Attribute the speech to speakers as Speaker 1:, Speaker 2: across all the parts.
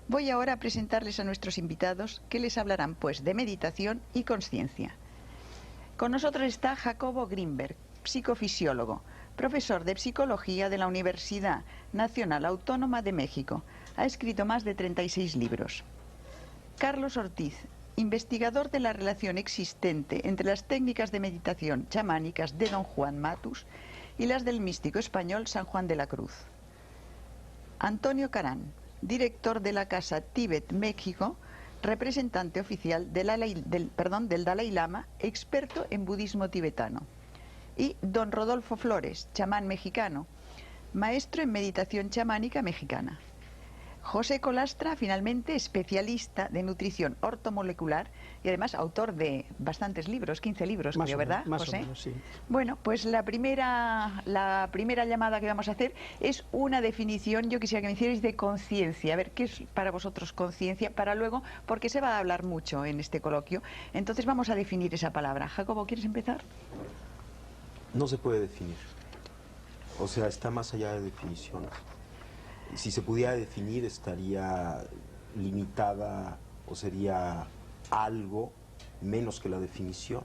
Speaker 1: Voy ahora a presentarles a nuestros invitados que les hablarán pues de meditación y conciencia. Con nosotros está Jacobo Grinberg, psicofisiólogo, profesor de psicología de la Universidad Nacional Autónoma de México. Ha escrito más de 36 libros. Carlos Ortiz, investigador de la relación existente entre las técnicas de meditación chamánicas de Don Juan Matus y las del místico español San Juan de la Cruz. Antonio Carán, director de la Casa Tíbet México, representante oficial del Dalai Lama, experto en budismo tibetano. Y don Rodolfo Flores, chamán mexicano, maestro en meditación chamánica mexicana. José Colastra, finalmente, especialista de nutrición ortomolecular y además autor de bastantes libros, 15 libros, creo, ¿verdad, José?
Speaker 2: Más o menos, sí.
Speaker 1: Bueno, pues la primera llamada que vamos a hacer es una definición, yo quisiera que me hicierais, de conciencia. A ver, ¿qué es para vosotros conciencia? Para luego, porque se va a hablar mucho en este coloquio, entonces vamos a definir esa palabra. Jacobo, ¿quieres empezar?
Speaker 3: No se puede definir. O sea, está más allá de definiciones. Si se pudiera definir, estaría limitada o sería algo menos que la definición.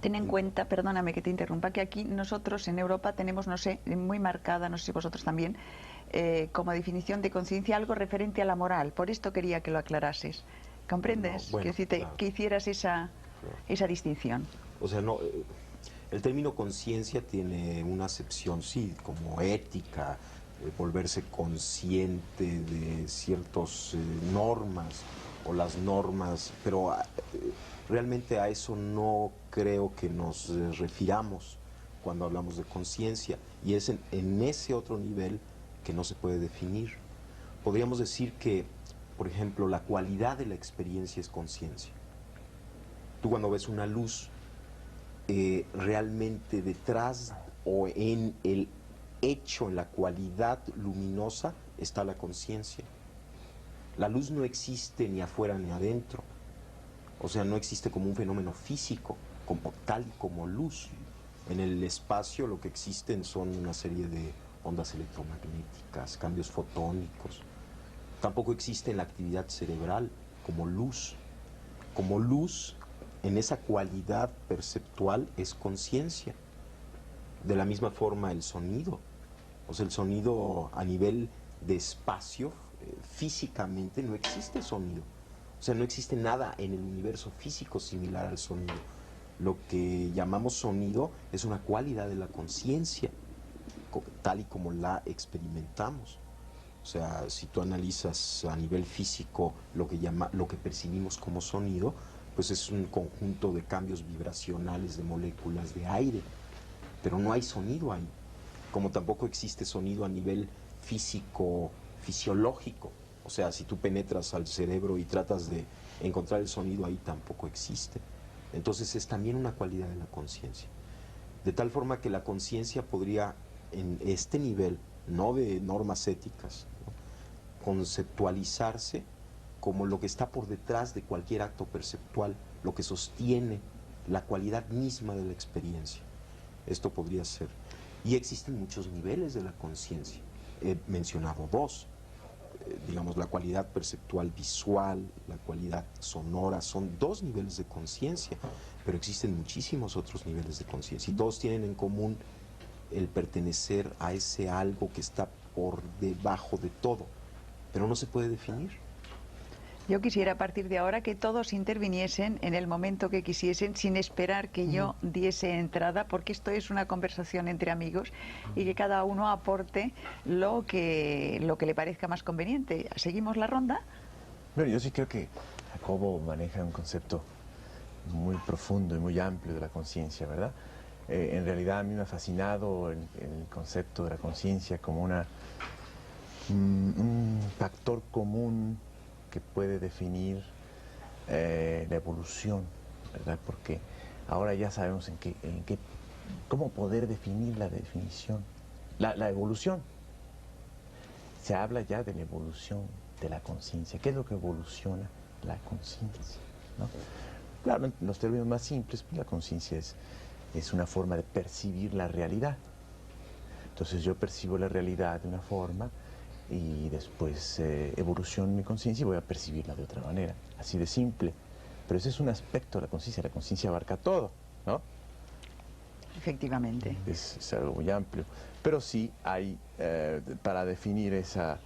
Speaker 1: Ten en cuenta, perdóname que te interrumpa, que aquí nosotros en Europa tenemos, no sé, muy marcada, no sé si vosotros también, como definición de conciencia algo referente a la moral. Por esto quería que lo aclarases. ¿Comprendes?
Speaker 3: No, bueno, claro.
Speaker 1: Que hicieras esa distinción.
Speaker 3: O sea, no, el término conciencia tiene una acepción, sí, como ética, volverse consciente de ciertas normas o las normas, pero realmente a eso no creo que nos refiramos cuando hablamos de conciencia, y es en ese otro nivel que no se puede definir. Podríamos decir que, por ejemplo, la cualidad de la experiencia es conciencia. Tú cuando ves una luz, realmente detrás o en el hecho, en la cualidad luminosa, está la conciencia. La luz no existe ni afuera ni adentro. O sea, no existe como un fenómeno físico, como tal y como luz. En el espacio lo que existen son una serie de ondas electromagnéticas, cambios fotónicos. Tampoco existe en la actividad cerebral como luz. Como luz, en esa cualidad perceptual, es conciencia. De la misma forma el sonido. O sea, el sonido a nivel de espacio, físicamente no existe sonido. O sea, no existe nada en el universo físico similar al sonido. Lo que llamamos sonido es una cualidad de la conciencia, tal y como la experimentamos. O sea, si tú analizas a nivel físico lo que percibimos como sonido, pues es un conjunto de cambios vibracionales de moléculas de aire, pero no hay sonido ahí. Como tampoco existe sonido a nivel físico, fisiológico. O sea, si tú penetras al cerebro y tratas de encontrar el sonido, ahí tampoco existe. Entonces es también una cualidad de la conciencia. De tal forma que la conciencia podría, en este nivel, no de normas éticas, ¿no?, conceptualizarse como lo que está por detrás de cualquier acto perceptual, lo que sostiene la cualidad misma de la experiencia. Esto podría ser. Y existen muchos niveles de la conciencia. He mencionado dos. Digamos, la cualidad perceptual visual, la cualidad sonora, son dos niveles de conciencia, pero existen muchísimos otros niveles de conciencia y todos tienen en común el pertenecer a ese algo que está por debajo de todo, pero no se puede definir.
Speaker 1: Yo quisiera a partir de ahora que todos interviniesen en el momento que quisiesen, sin esperar que yo diese entrada, porque esto es una conversación entre amigos y que cada uno aporte lo que le parezca más conveniente. ¿Seguimos la ronda?
Speaker 4: Bueno, yo sí creo que Jacobo maneja un concepto muy profundo y muy amplio de la conciencia, ¿verdad? En realidad a mí me ha fascinado el concepto de la conciencia como un factor común que puede definir la evolución, ¿verdad? Porque ahora ya sabemos cómo poder definir la evolución. Se habla ya de la evolución de la conciencia. ¿Qué es lo que evoluciona la conciencia, ¿no? Claro, en los términos más simples, pues la conciencia es una forma de percibir la realidad. Entonces yo percibo la realidad de una forma y después evoluciono mi conciencia y voy a percibirla de otra manera, así de simple. Pero ese es un aspecto de la conciencia abarca todo, ¿no?
Speaker 1: Efectivamente.
Speaker 4: Es algo muy amplio. Pero sí hay, para definir esa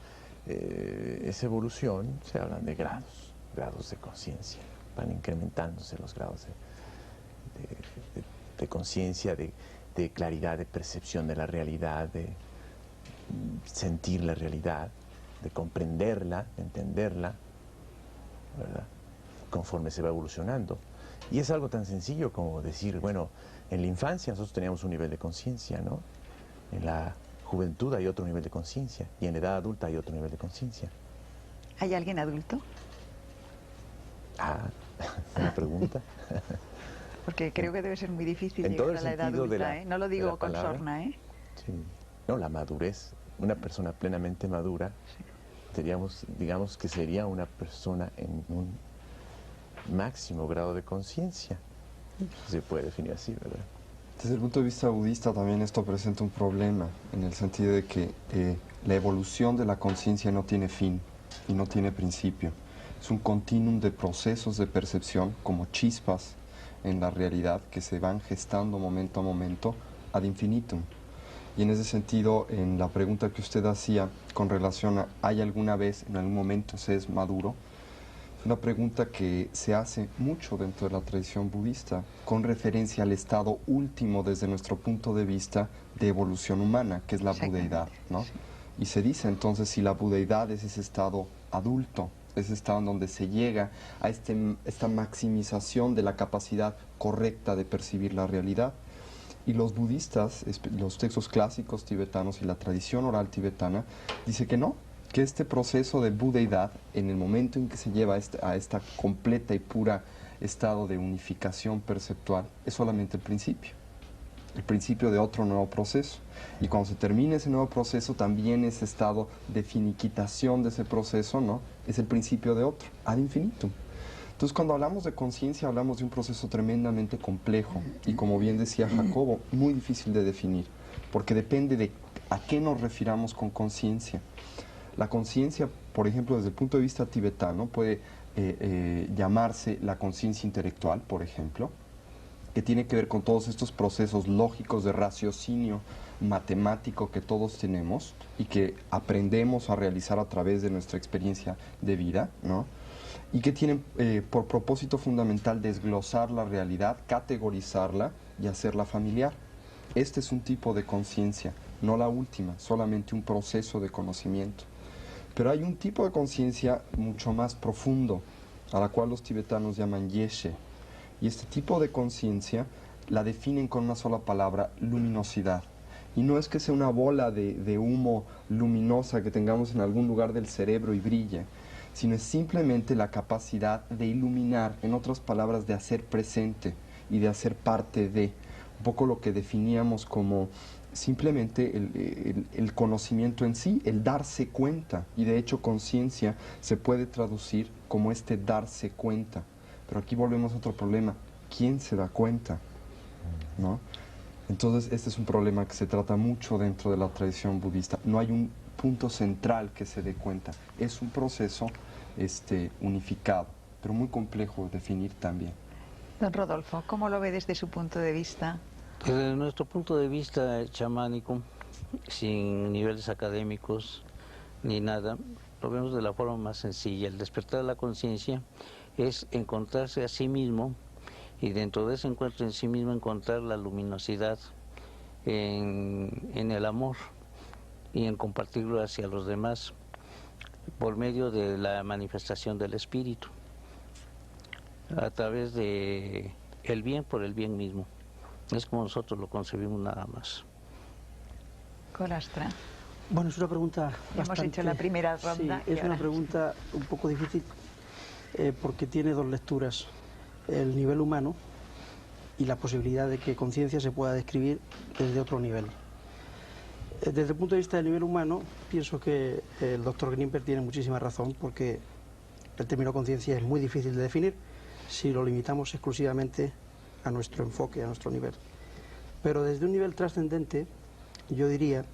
Speaker 4: evolución, se hablan de grados de conciencia. Van incrementándose los grados de conciencia, de claridad, de percepción de la realidad, de sentir la realidad, de comprenderla, de entenderla, ¿verdad? Conforme se va evolucionando. Y es algo tan sencillo como decir, bueno, en la infancia nosotros teníamos un nivel de conciencia, ¿no? En la juventud hay otro nivel de conciencia, y en la edad adulta hay otro nivel de conciencia.
Speaker 1: ¿Hay alguien adulto?
Speaker 4: Ah, una pregunta.
Speaker 1: Porque creo que debe ser muy difícil
Speaker 4: En
Speaker 1: llegar
Speaker 4: todo
Speaker 1: a
Speaker 4: el
Speaker 1: la edad
Speaker 4: sentido de
Speaker 1: adulta,
Speaker 4: la-
Speaker 1: ¿eh? No lo
Speaker 4: de
Speaker 1: digo
Speaker 4: la
Speaker 1: con
Speaker 4: palabra.
Speaker 1: sorna, ¿eh?
Speaker 4: Sí. No, la madurez, una persona plenamente madura, digamos que sería una persona en un máximo grado de conciencia. Se puede definir así, ¿verdad?
Speaker 2: Desde el punto de vista budista también esto presenta un problema, en el sentido de que la evolución de la conciencia no tiene fin y no tiene principio. Es un continuum de procesos de percepción, como chispas en la realidad, que se van gestando momento a momento ad infinitum. Y en ese sentido, en la pregunta que usted hacía con relación a ¿hay alguna vez, en algún momento se es maduro?, es una pregunta que se hace mucho dentro de la tradición budista con referencia al estado último desde nuestro punto de vista de evolución humana, que es la budeidad, ¿no? Y se dice entonces si la budeidad es ese estado adulto, ese estado en donde se llega a esta maximización de la capacidad correcta de percibir la realidad. Y los budistas, los textos clásicos tibetanos y la tradición oral tibetana, dice que no, que este proceso de budeidad, en el momento en que se lleva a esta completa y pura estado de unificación perceptual, es solamente el principio de otro nuevo proceso. Y cuando se termine ese nuevo proceso, también ese estado de finiquitación de ese proceso, ¿no?, es el principio de otro, ad infinitum. Entonces, cuando hablamos de conciencia, hablamos de un proceso tremendamente complejo y, como bien decía Jacobo, muy difícil de definir, porque depende de a qué nos refiramos con conciencia. La conciencia, por ejemplo, desde el punto de vista tibetano, puede llamarse la conciencia intelectual, por ejemplo, que tiene que ver con todos estos procesos lógicos de raciocinio matemático que todos tenemos y que aprendemos a realizar a través de nuestra experiencia de vida, ¿no? Y que tienen por propósito fundamental desglosar la realidad, categorizarla y hacerla familiar. Este es un tipo de conciencia, no la última, solamente un proceso de conocimiento. Pero hay un tipo de conciencia mucho más profundo, a la cual los tibetanos llaman yeshe. Y este tipo de conciencia la definen con una sola palabra: luminosidad. Y no es que sea una bola de humo luminosa que tengamos en algún lugar del cerebro y brille, sino es simplemente la capacidad de iluminar, en otras palabras, de hacer presente y de hacer parte de, un poco lo que definíamos como simplemente el conocimiento en sí, el darse cuenta. Y de hecho conciencia se puede traducir como este darse cuenta. Pero aquí volvemos a otro problema: ¿quién se da cuenta?, ¿no? Entonces este es un problema que se trata mucho dentro de la tradición budista. No hay un punto central que se dé cuenta. Es un proceso unificado, pero muy complejo de definir también.
Speaker 1: Don Rodolfo, ¿cómo lo ve desde su punto de vista?
Speaker 5: Desde nuestro punto de vista chamánico, sin niveles académicos ni nada, lo vemos de la forma más sencilla. El despertar de la conciencia es encontrarse a sí mismo, y dentro de ese encuentro en sí mismo encontrar la luminosidad en el amor y en compartirlo hacia los demás por medio de la manifestación del espíritu, a través de el bien por el bien mismo. Es como nosotros lo concebimos, nada más.
Speaker 1: Colastra.
Speaker 6: Bueno, es una pregunta
Speaker 1: Hemos hecho la primera ronda.
Speaker 6: Sí, es una pregunta un poco difícil porque tiene dos lecturas: el nivel humano y la posibilidad de que conciencia se pueda describir desde otro nivel. Desde el punto de vista del nivel humano, pienso que el doctor Grimberg tiene muchísima razón, porque el término conciencia es muy difícil de definir si lo limitamos exclusivamente a nuestro enfoque, a nuestro nivel. Pero desde un nivel trascendente, yo diría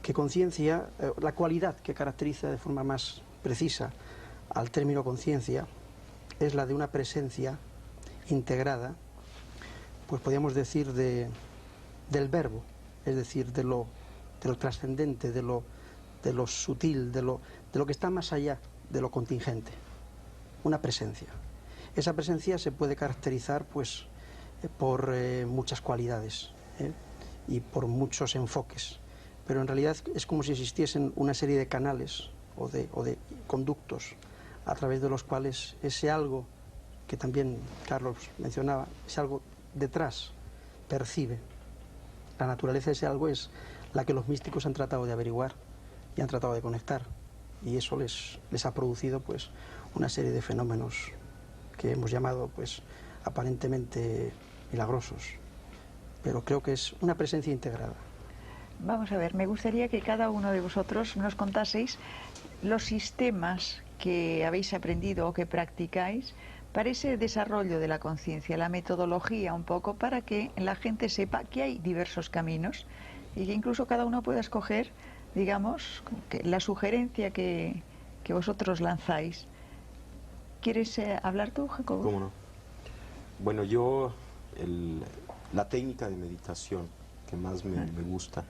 Speaker 6: que conciencia, la cualidad que caracteriza de forma más precisa al término conciencia es la de una presencia integrada, pues podríamos decir del verbo, es decir, de lo trascendente, de lo sutil, de lo que está más allá de lo contingente. Una presencia. Esa presencia se puede caracterizar pues por muchas cualidades y por muchos enfoques, pero en realidad es como si existiesen una serie de canales o de conductos a través de los cuales ese algo que también Carlos mencionaba, ese algo detrás percibe. La naturaleza de ese algo es la que los místicos han tratado de averiguar y han tratado de conectar, y eso les ha producido pues una serie de fenómenos que hemos llamado pues aparentemente milagrosos, pero creo que es una presencia integrada.
Speaker 1: Vamos a ver, me gustaría que cada uno de vosotros nos contaseis los sistemas que habéis aprendido o que practicáis para ese desarrollo de la conciencia, la metodología un poco, para que la gente sepa que hay diversos caminos y que incluso cada uno pueda escoger, digamos, que la sugerencia que vosotros lanzáis. ¿Quieres hablar tú, Jacobo?
Speaker 3: ¿Cómo no? Bueno, yo la técnica de meditación que más me gusta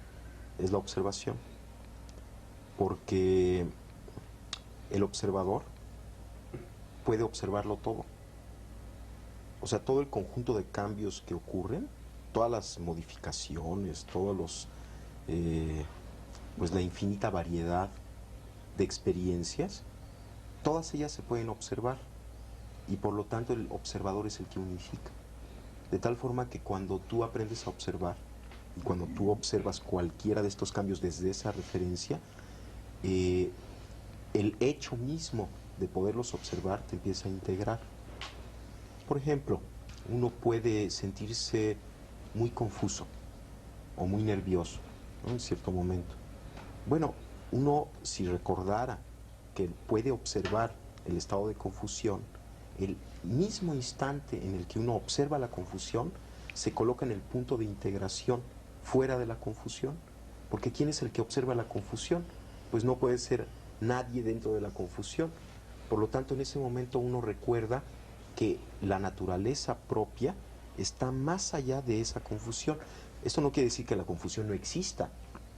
Speaker 3: es la observación, porque el observador puede observarlo todo. O sea, todo el conjunto de cambios que ocurren, todas las modificaciones, pues la infinita variedad de experiencias, todas ellas se pueden observar, y por lo tanto el observador es el que unifica. De tal forma que cuando tú aprendes a observar y cuando tú observas cualquiera de estos cambios desde esa referencia, el hecho mismo de poderlos observar te empieza a integrar. Por ejemplo, uno puede sentirse muy confuso o muy nervioso, ¿no?, en cierto momento. Bueno, uno, si recordara que puede observar el estado de confusión, el mismo instante en el que uno observa la confusión, se coloca en el punto de integración fuera de la confusión. Porque ¿quién es el que observa la confusión? Pues no puede ser nadie dentro de la confusión. Por lo tanto, en ese momento uno recuerda que la naturaleza propia está más allá de esa confusión. Esto no quiere decir que la confusión no exista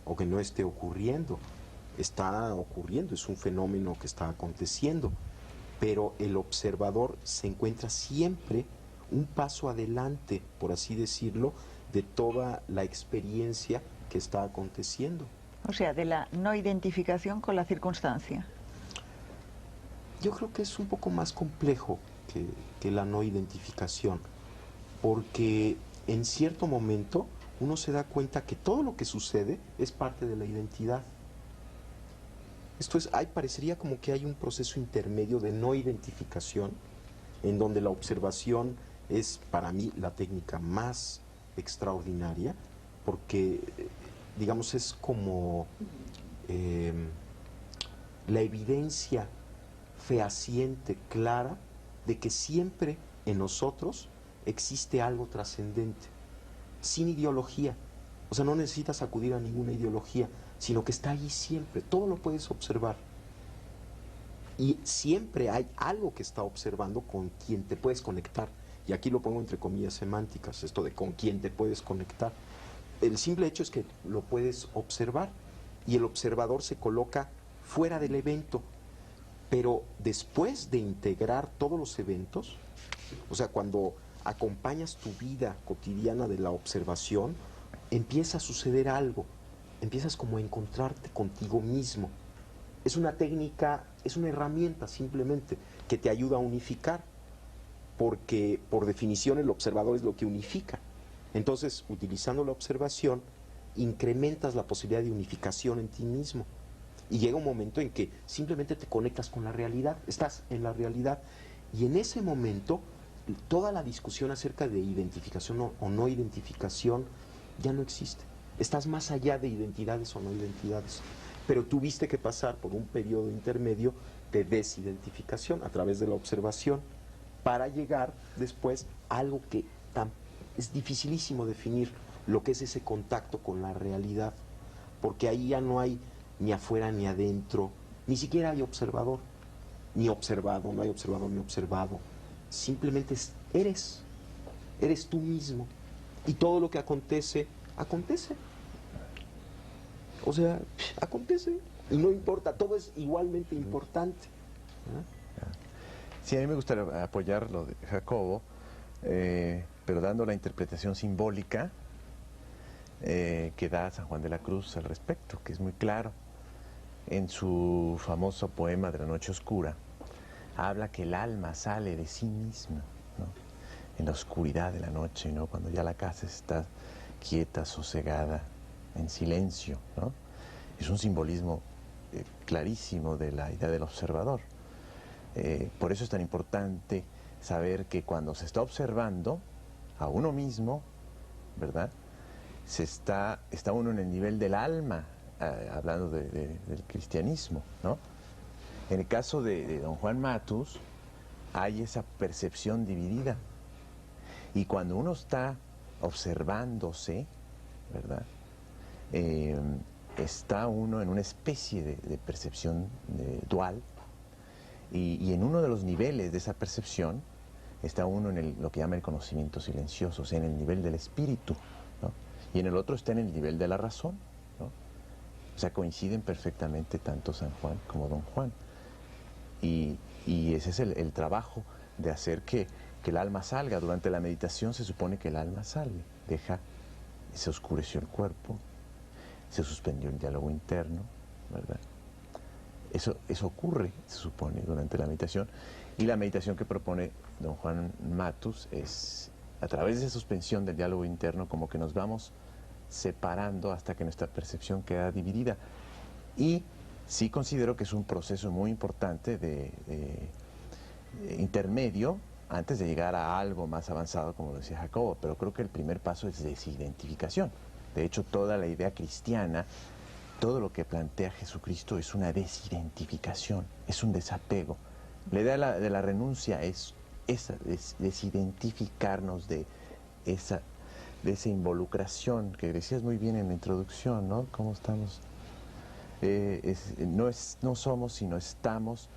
Speaker 3: o que no esté ocurriendo. Está ocurriendo, es un fenómeno que está aconteciendo, pero el observador se encuentra siempre un paso adelante, por así decirlo, de toda la experiencia que está aconteciendo.
Speaker 1: O sea, de la no identificación con la circunstancia.
Speaker 3: Yo creo que es un poco más complejo que la no identificación, porque en cierto momento uno se da cuenta que todo lo que sucede es parte de la identidad. Esto es, parecería como que hay un proceso intermedio de no identificación, en donde la observación es para mí la técnica más extraordinaria, porque digamos es como la evidencia fehaciente, clara, de que siempre en nosotros existe algo trascendente, sin ideología. O sea, no necesitas acudir a ninguna ideología, sino que está allí siempre, todo lo puedes observar. Y siempre hay algo que está observando con quien te puedes conectar. Y aquí lo pongo entre comillas semánticas, esto de con quien te puedes conectar. El simple hecho es que lo puedes observar y el observador se coloca fuera del evento. Pero después de integrar todos los eventos, o sea, cuando acompañas tu vida cotidiana de la observación, empieza a suceder algo, empiezas como a encontrarte contigo mismo. Es una técnica, es una herramienta simplemente que te ayuda a unificar, porque por definición el observador es lo que unifica. Entonces, utilizando la observación, incrementas la posibilidad de unificación en ti mismo. Y llega un momento en que simplemente te conectas con la realidad, estás en la realidad, y en ese momento toda la discusión acerca de identificación o no identificación ya no existe. Estás más allá de identidades o no identidades, pero tuviste que pasar por un periodo intermedio de desidentificación a través de la observación para llegar después a algo que es dificilísimo definir, lo que es ese contacto con la realidad. porque ahí ya no hay ni afuera ni adentro, ni siquiera hay observador, ni observado, no hay observador ni observado. Simplemente eres tú mismo. Y todo lo que acontece, acontece. O sea, acontece. Y no importa, todo es igualmente importante.
Speaker 4: Sí, a mí me gustaría apoyar lo de Jacobo, pero dando la interpretación simbólica que da San Juan de la Cruz al respecto, que es muy claro. En su famoso poema de la Noche Oscura, habla que el alma sale de sí misma, ¿no? En la oscuridad de la noche, ¿no? Cuando ya la casa está quieta, sosegada, en silencio, ¿no? Es un simbolismo clarísimo de la idea del observador. Por eso es tan importante saber que cuando se está observando a uno mismo, ¿verdad? Está uno en el nivel del alma, hablando del cristianismo, ¿no? En el caso de don Juan Matus, hay esa percepción dividida. Y cuando uno está observándose, ¿verdad? Está uno en una especie de percepción dual, y en uno de los niveles de esa percepción está uno en lo que llama el conocimiento silencioso, o sea, en el nivel del espíritu, ¿no? Y en el otro está en el nivel de la razón, ¿no? O sea, coinciden perfectamente tanto San Juan como don Juan. Y ese es el trabajo de hacer que el alma salga. Durante la meditación se supone que el alma sale, se oscureció el cuerpo, se suspendió el diálogo interno, ¿verdad? Eso ocurre, se supone, durante la meditación. Y la meditación que propone don Juan Matus es, a través de esa suspensión del diálogo interno, como que nos vamos separando hasta que nuestra percepción queda dividida. Y sí considero que es un proceso muy importante de intermedio antes de llegar a algo más avanzado, como lo decía Jacobo, pero creo que el primer paso es desidentificación. De hecho, toda la idea cristiana, todo lo que plantea Jesucristo es una desidentificación, es un desapego. La idea de la renuncia es esa, desidentificarnos de esa involucración que decías muy bien en la introducción, ¿no? ¿Cómo estamos? No somos, sino estamos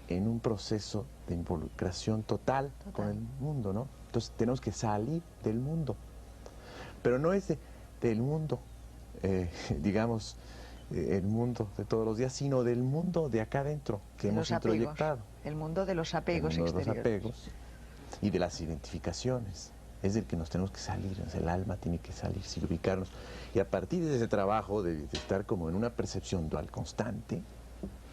Speaker 4: en un proceso de involucración total con el mundo, ¿no? Entonces tenemos que salir del mundo, pero no es del mundo, digamos, el mundo de todos los días, sino del mundo de acá adentro que hemos introyectado.
Speaker 1: El mundo de los apegos exteriores.
Speaker 4: De los apegos y de las identificaciones. Es del que nos tenemos que salir, el alma tiene que salir, sin ubicarnos. Y a partir de ese trabajo de estar como en una percepción dual constante,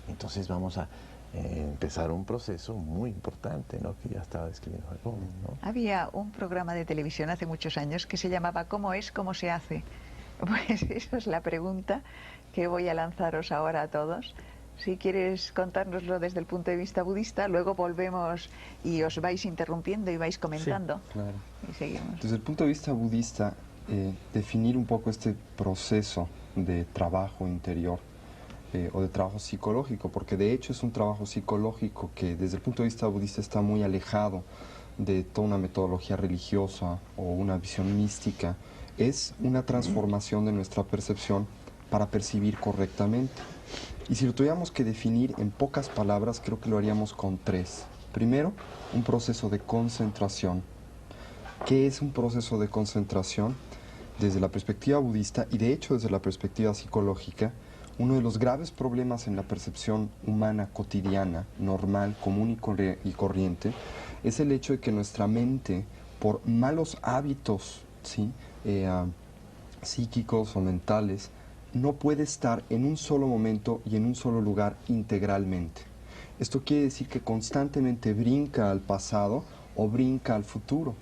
Speaker 4: entonces vamos a empezar un proceso muy importante, ¿no? Que ya estaba describiendo Jacobo, ¿no?
Speaker 1: Había un programa de televisión hace muchos años que se llamaba ¿Cómo es, cómo se hace? Pues esa es la pregunta que voy a lanzaros ahora a todos. Si quieres contárnoslo desde el punto de vista budista, luego volvemos y os vais interrumpiendo y vais comentando.
Speaker 2: Sí, claro.
Speaker 1: Y seguimos.
Speaker 2: Desde el punto de vista budista, definir un poco este proceso de trabajo interior o de trabajo psicológico, porque de hecho es un trabajo psicológico que desde el punto de vista budista está muy alejado de toda una metodología religiosa o una visión mística. Es una transformación de nuestra percepción para percibir correctamente. Y si lo tuviéramos que definir en pocas palabras, creo que lo haríamos con 3. Primero, un proceso de concentración. ¿Qué es un proceso de concentración? Desde la perspectiva budista y de hecho desde la perspectiva psicológica, uno de los graves problemas en la percepción humana cotidiana, normal, común y corriente, es el hecho de que nuestra mente, por malos hábitos, ¿sí? Psíquicos o mentales, no puede estar en un solo momento y en un solo lugar integralmente. Esto quiere decir que constantemente brinca al pasado o brinca al futuro.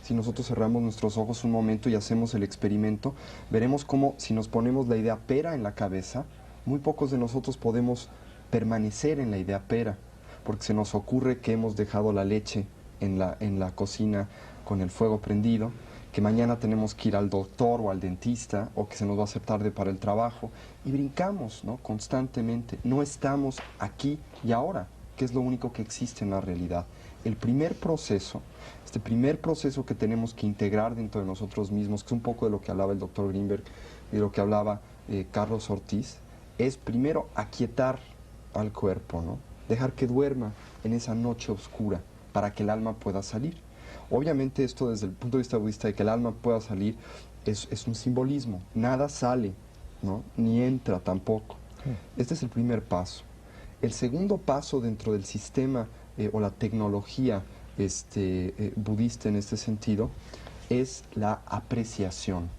Speaker 2: Si nosotros cerramos nuestros ojos un momento y hacemos el experimento, veremos cómo si nos ponemos la idea pera en la cabeza, muy pocos de nosotros podemos permanecer en la idea pera, porque se nos ocurre que hemos dejado la leche en la cocina con el fuego prendido, que mañana tenemos que ir al doctor o al dentista, o que se nos va a hacer tarde para el trabajo, y brincamos, ¿no? Constantemente. No estamos aquí y ahora, que es lo único que existe en la realidad. El primer proceso, este primer proceso que tenemos que integrar dentro de nosotros mismos, que es un poco de lo que hablaba el doctor Grinberg y de lo que hablaba Carlos Ortiz, es primero aquietar al cuerpo, ¿no? Dejar que duerma en esa noche oscura para que el alma pueda salir. Obviamente esto desde el punto de vista budista de que el alma pueda salir es un simbolismo, nada sale, ¿no? Ni entra tampoco. Este es el primer paso. El segundo paso dentro del sistema o la tecnología budista en este sentido es la apreciación.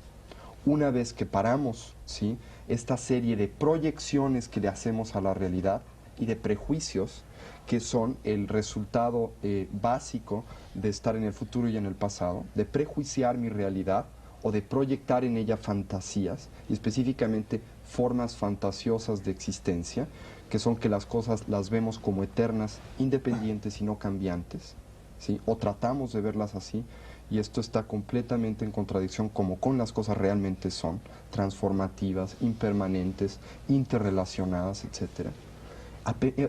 Speaker 2: Una vez que paramos, ¿sí?, esta serie de proyecciones que le hacemos a la realidad y de prejuicios que son el resultado básico de estar en el futuro y en el pasado, de prejuiciar mi realidad o de proyectar en ella fantasías, y específicamente formas fantasiosas de existencia, que son que las cosas las vemos como eternas, independientes y no cambiantes, ¿sí?, o tratamos de verlas así, y esto está completamente en contradicción como con las cosas realmente son, transformativas, impermanentes, interrelacionadas, etc.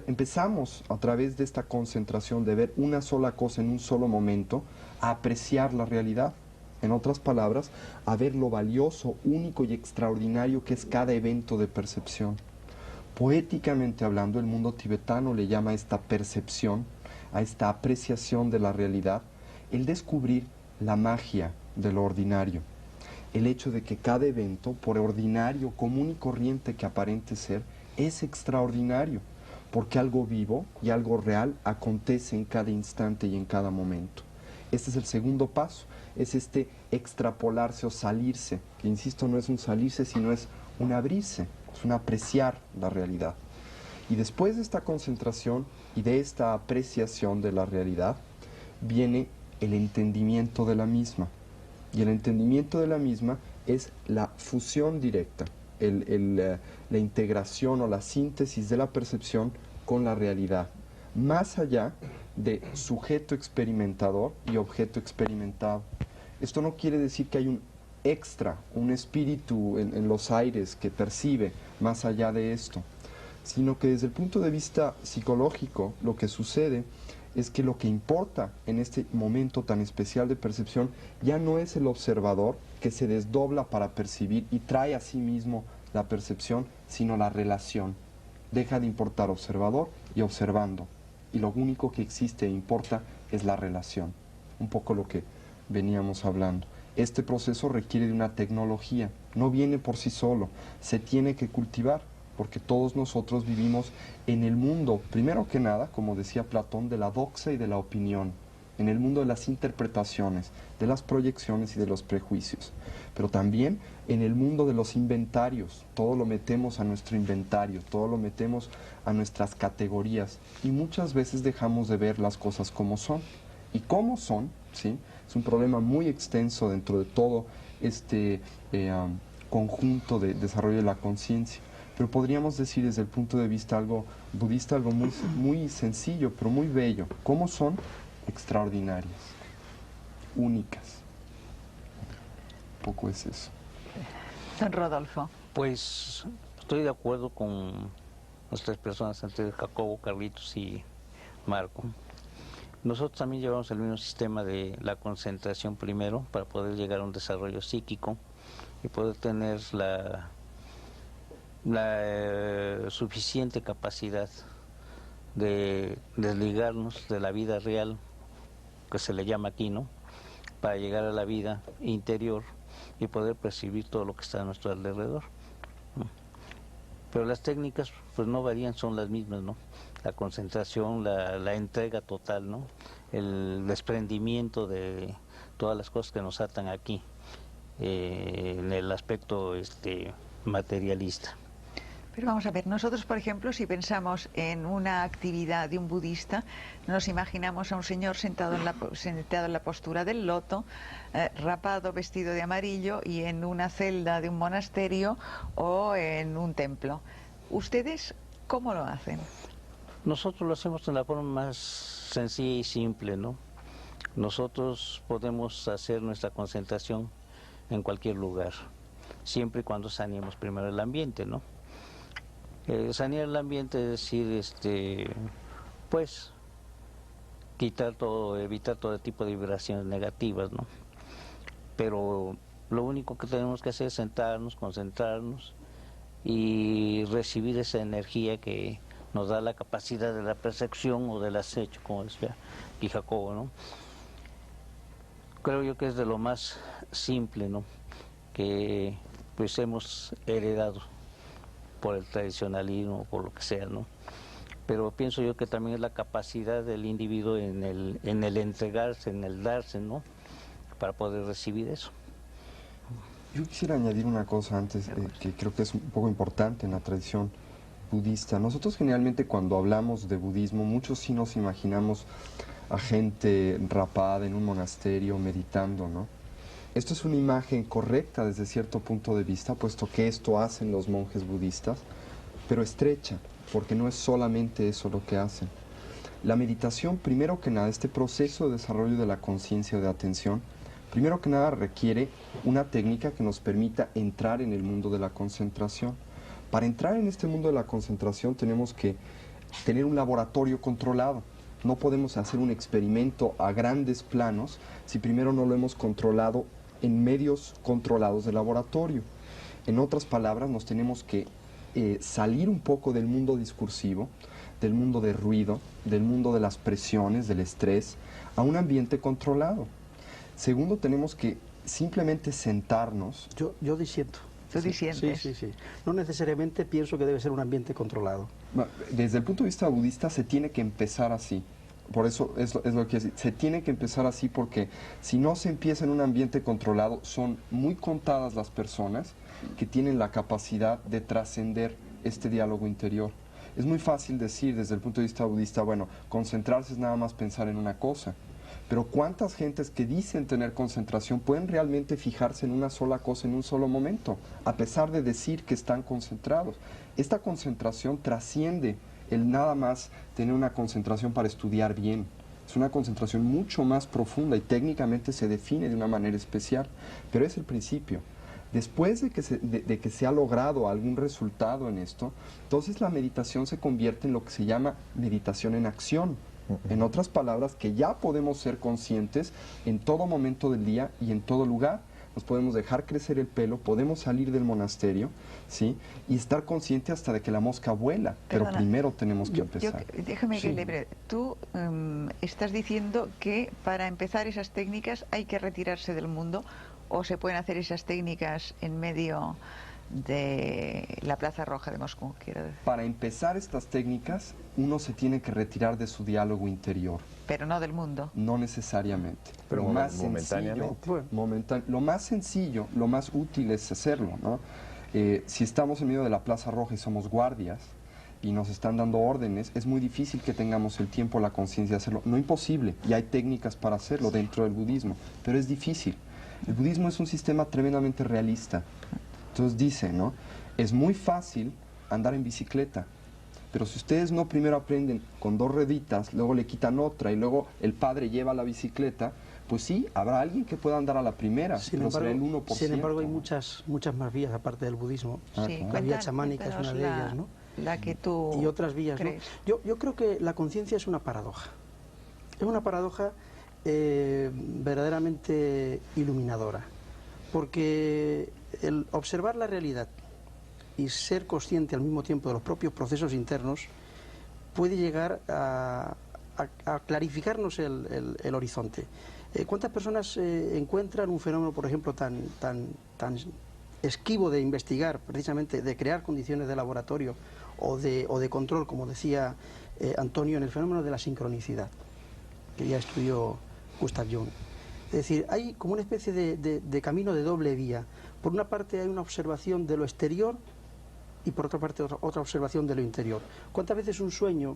Speaker 2: Empezamos a través de esta concentración de ver una sola cosa en un solo momento a apreciar la realidad. En otras palabras, a ver lo valioso, único y extraordinario que es cada evento de percepción. Poéticamente hablando, el mundo tibetano le llama a esta percepción, a esta apreciación de la realidad, el descubrir la magia de lo ordinario. El hecho de que cada evento, por ordinario, común y corriente que aparente ser, es extraordinario, porque algo vivo y algo real acontece en cada instante y en cada momento. Este es el segundo paso, es este extrapolarse o salirse, que insisto, no es un salirse, sino es un abrirse, es un apreciar la realidad. Y después de esta concentración y de esta apreciación de la realidad, viene el entendimiento de la misma. Y el entendimiento de la misma es la fusión directa, la integración o la síntesis de la percepción con la realidad, más allá de sujeto experimentador y objeto experimentado. Esto no quiere decir que hay un extra, un espíritu en los aires que percibe más allá de esto, sino que desde el punto de vista psicológico lo que sucede es que lo que importa en este momento tan especial de percepción ya no es el observador que se desdobla para percibir y trae a sí mismo la percepción, sino la relación. Deja de importar observador y observando, y lo único que existe e importa es la relación. Un poco lo que veníamos hablando. Este proceso requiere de una tecnología, no viene por sí solo, se tiene que cultivar, porque todos nosotros vivimos en el mundo, primero que nada, como decía Platón, de la doxa y de la opinión, en el mundo de las interpretaciones, de las proyecciones y de los prejuicios, pero también en el mundo de los inventarios. Todo lo metemos a nuestro inventario, todo lo metemos a nuestras categorías, y muchas veces dejamos de ver las cosas como son. Y cómo son, ¿sí?, es un problema muy extenso dentro de todo este conjunto de desarrollo de la conciencia. Pero podríamos decir desde el punto de vista algo budista, algo muy, muy sencillo, pero muy bello. ¿Cómo son? Extraordinarias, únicas. Un poco es eso.
Speaker 1: Don Rodolfo.
Speaker 5: Pues estoy de acuerdo con las tres personas antes, Jacobo, Carlitos y Marco. Nosotros también llevamos el mismo sistema de la concentración primero para poder llegar a un desarrollo psíquico y poder tener la suficiente capacidad de desligarnos de la vida real, que se le llama aquí, ¿no?, para llegar a la vida interior y poder percibir todo lo que está a nuestro alrededor. Pero las técnicas pues no varían, son las mismas, ¿no? La concentración, la entrega total, ¿no?, el desprendimiento de todas las cosas que nos atan aquí, en el aspecto materialista.
Speaker 1: Pero vamos a ver, nosotros, por ejemplo, si pensamos en una actividad de un budista, nos imaginamos a un señor sentado en la postura del loto, rapado, vestido de amarillo y en una celda de un monasterio o en un templo. ¿Ustedes cómo lo hacen?
Speaker 5: Nosotros lo hacemos de la forma más sencilla y simple, ¿no? Nosotros podemos hacer nuestra concentración en cualquier lugar, siempre y cuando saneemos primero el ambiente, ¿no? Sanear el ambiente es decir, pues, quitar todo, evitar todo tipo de vibraciones negativas, ¿no? Pero lo único que tenemos que hacer es sentarnos, concentrarnos y recibir esa energía que nos da la capacidad de la percepción o del acecho, como decía aquí Jacobo, ¿no? Creo yo que es de lo más simple, ¿no?, que pues hemos heredado por el tradicionalismo, por lo que sea, ¿no? Pero pienso yo que también es la capacidad del individuo en el entregarse, en el darse, ¿no?, para poder recibir eso.
Speaker 2: Yo quisiera añadir una cosa antes, que creo que es un poco importante en la tradición budista. Nosotros generalmente cuando hablamos de budismo, muchos sí nos imaginamos a gente rapada en un monasterio meditando, ¿no? Esto es una imagen correcta desde cierto punto de vista, puesto que esto hacen los monjes budistas, pero estrecha, porque no es solamente eso lo que hacen. La meditación, primero que nada, este proceso de desarrollo de la conciencia o de atención, primero que nada requiere una técnica que nos permita entrar en el mundo de la concentración. Para entrar en este mundo de la concentración tenemos que tener un laboratorio controlado. No podemos hacer un experimento a grandes planos si primero no lo hemos controlado en medios controlados de laboratorio. En otras palabras, nos tenemos que salir un poco del mundo discursivo, del mundo de ruido, del mundo de las presiones, del estrés, a un ambiente controlado. Segundo, tenemos que simplemente sentarnos.
Speaker 6: Yo disiento.
Speaker 1: ¿Tú disientes?
Speaker 6: Sí. No necesariamente pienso que debe ser un ambiente controlado.
Speaker 2: Desde el punto de vista budista se tiene que empezar así. Por eso es lo que se tiene que empezar así, porque si no se empieza en un ambiente controlado, son muy contadas las personas que tienen la capacidad de trascender este diálogo interior. Es muy fácil decir desde el punto de vista budista, bueno, concentrarse es nada más pensar en una cosa. Pero ¿cuántas gentes que dicen tener concentración pueden realmente fijarse en una sola cosa en un solo momento, a pesar de decir que están concentrados? Esta concentración trasciende el nada más tener una concentración para estudiar bien. Es una concentración mucho más profunda y técnicamente se define de una manera especial, pero es el principio. Después de que se ha logrado algún resultado en esto, entonces la meditación se convierte en lo que se llama meditación en acción. En otras palabras, que ya podemos ser conscientes en todo momento del día y en todo lugar. Nos podemos dejar crecer el pelo, podemos salir del monasterio, ¿sí?, y estar consciente hasta de que la mosca vuela. Pero primero tenemos que empezar.
Speaker 1: Déjame que le tú estás diciendo que para empezar esas técnicas hay que retirarse del mundo, o se pueden hacer esas técnicas en medio de la Plaza Roja de Moscú, quiero decir.
Speaker 2: Para empezar estas técnicas, uno se tiene que retirar de su diálogo interior.
Speaker 1: Pero no del mundo.
Speaker 2: No necesariamente.
Speaker 4: Pero
Speaker 2: lo más
Speaker 4: momentáneamente.
Speaker 2: Lo más sencillo, lo más útil es hacerlo, ¿no? Si estamos en medio de la Plaza Roja y somos guardias y nos están dando órdenes, es muy difícil que tengamos el tiempo o la conciencia de hacerlo. No imposible, y hay técnicas para hacerlo dentro del budismo, pero es difícil. El budismo es un sistema tremendamente realista. Entonces dice, ¿no?, es muy fácil andar en bicicleta, pero si ustedes no primero aprenden con 2 rueditas, luego le quitan otra y luego el padre lleva la bicicleta, pues sí, habrá alguien que pueda andar a la primera, pero será el 1%.
Speaker 6: Sin embargo, hay muchas más vías aparte del budismo.
Speaker 1: Sí,
Speaker 6: La vía chamánica es una de ellas, ¿no?
Speaker 1: La que tú
Speaker 6: y otras vías, ¿no?
Speaker 1: crees.
Speaker 6: Yo creo que la conciencia es una paradoja. Es una paradoja verdaderamente iluminadora, porque el observar la realidad y ser consciente al mismo tiempo de los propios procesos internos puede llegar a clarificarnos el horizonte. ¿Cuántas personas encuentran un fenómeno, por ejemplo, tan esquivo de investigar, precisamente de crear condiciones de laboratorio o de control, como decía Antonio, en el fenómeno de la sincronicidad, que ya estudió Gustav Jung? Es decir, hay como una especie de camino de doble vía. Por una parte hay una observación de lo exterior y por otra parte otra observación de lo interior. ¿Cuántas veces un sueño,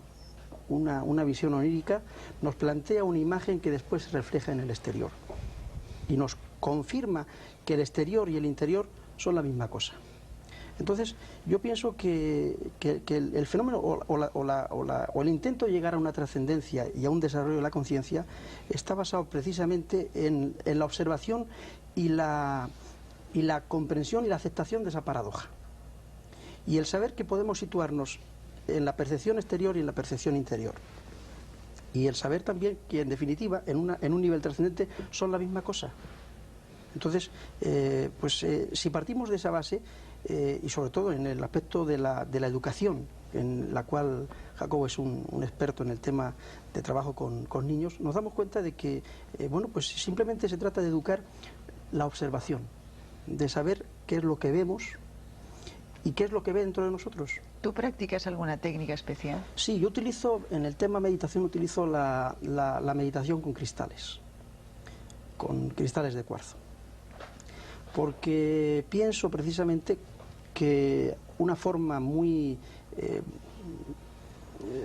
Speaker 6: una visión onírica, nos plantea una imagen que después se refleja en el exterior y nos confirma que el exterior y el interior son la misma cosa? Entonces, yo pienso que el fenómeno o el intento de llegar a una trascendencia y a un desarrollo de la conciencia está basado precisamente en la observación y la comprensión y la aceptación de esa paradoja. Y el saber que podemos situarnos en la percepción exterior y en la percepción interior. Y el saber también que, en definitiva, en un nivel trascendente son la misma cosa. Entonces, si partimos de esa base, y sobre todo en el aspecto de la educación, en la cual Jacobo es un experto en el tema de trabajo con niños, nos damos cuenta de que, bueno, pues simplemente se trata de educar la observación, de saber qué es lo que vemos y qué es lo que ve dentro de nosotros.
Speaker 1: ¿Tú practicas alguna técnica especial?
Speaker 6: Sí, yo utilizo, en el tema meditación, utilizo la meditación con cristales de cuarzo, porque pienso precisamente que una forma muy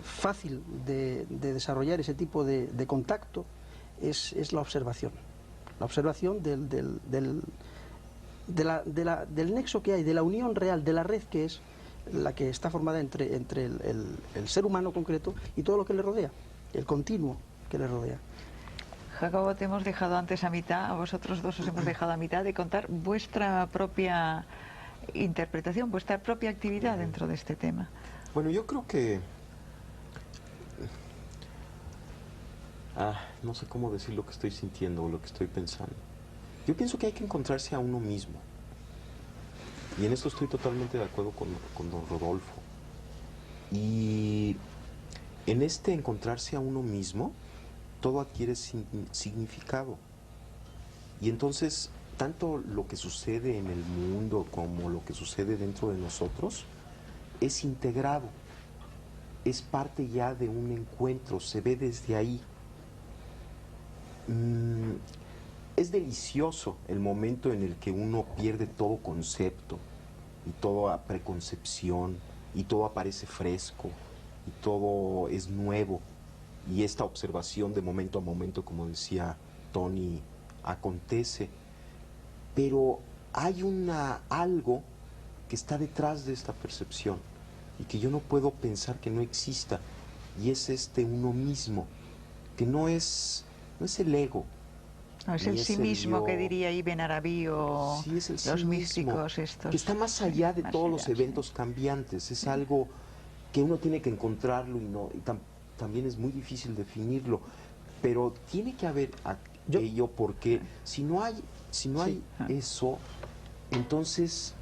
Speaker 6: fácil de desarrollar ese tipo de contacto es la observación del nexo que hay, de la unión real, de la red que es la que está formada entre el ser humano concreto y todo lo que le rodea, el continuo que le rodea.
Speaker 1: Jacobo, te hemos dejado antes a mitad, a vosotros dos os hemos dejado a mitad de contar vuestra propia interpretación, vuestra propia actividad dentro de este tema.
Speaker 3: Bueno, yo creo que... no sé cómo decir lo que estoy sintiendo o lo que estoy pensando. Yo pienso que hay que encontrarse a uno mismo. Y en esto estoy totalmente de acuerdo con don Rodolfo. Y en este encontrarse a uno mismo, todo adquiere significado. Y entonces, tanto lo que sucede en el mundo como lo que sucede dentro de nosotros es integrado, es parte ya de un encuentro, se ve desde ahí. Es delicioso el momento en el que uno pierde todo concepto y toda preconcepción y todo aparece fresco y todo es nuevo y esta observación de momento a momento, como decía Tony, acontece, pero hay algo que está detrás de esta percepción y que yo no puedo pensar que no exista, y es uno mismo, que no es el ego.
Speaker 1: No, es el sí mismo que diría Ibn Arabi o
Speaker 3: sí, es el
Speaker 1: los
Speaker 3: sí
Speaker 1: místicos
Speaker 3: mismo,
Speaker 1: estos.
Speaker 3: que está más allá de
Speaker 1: más
Speaker 3: todos
Speaker 1: allá,
Speaker 3: los eventos cambiantes, es algo que uno tiene que encontrarlo y también es muy difícil definirlo, pero tiene que haber ello, porque si no hay eso, entonces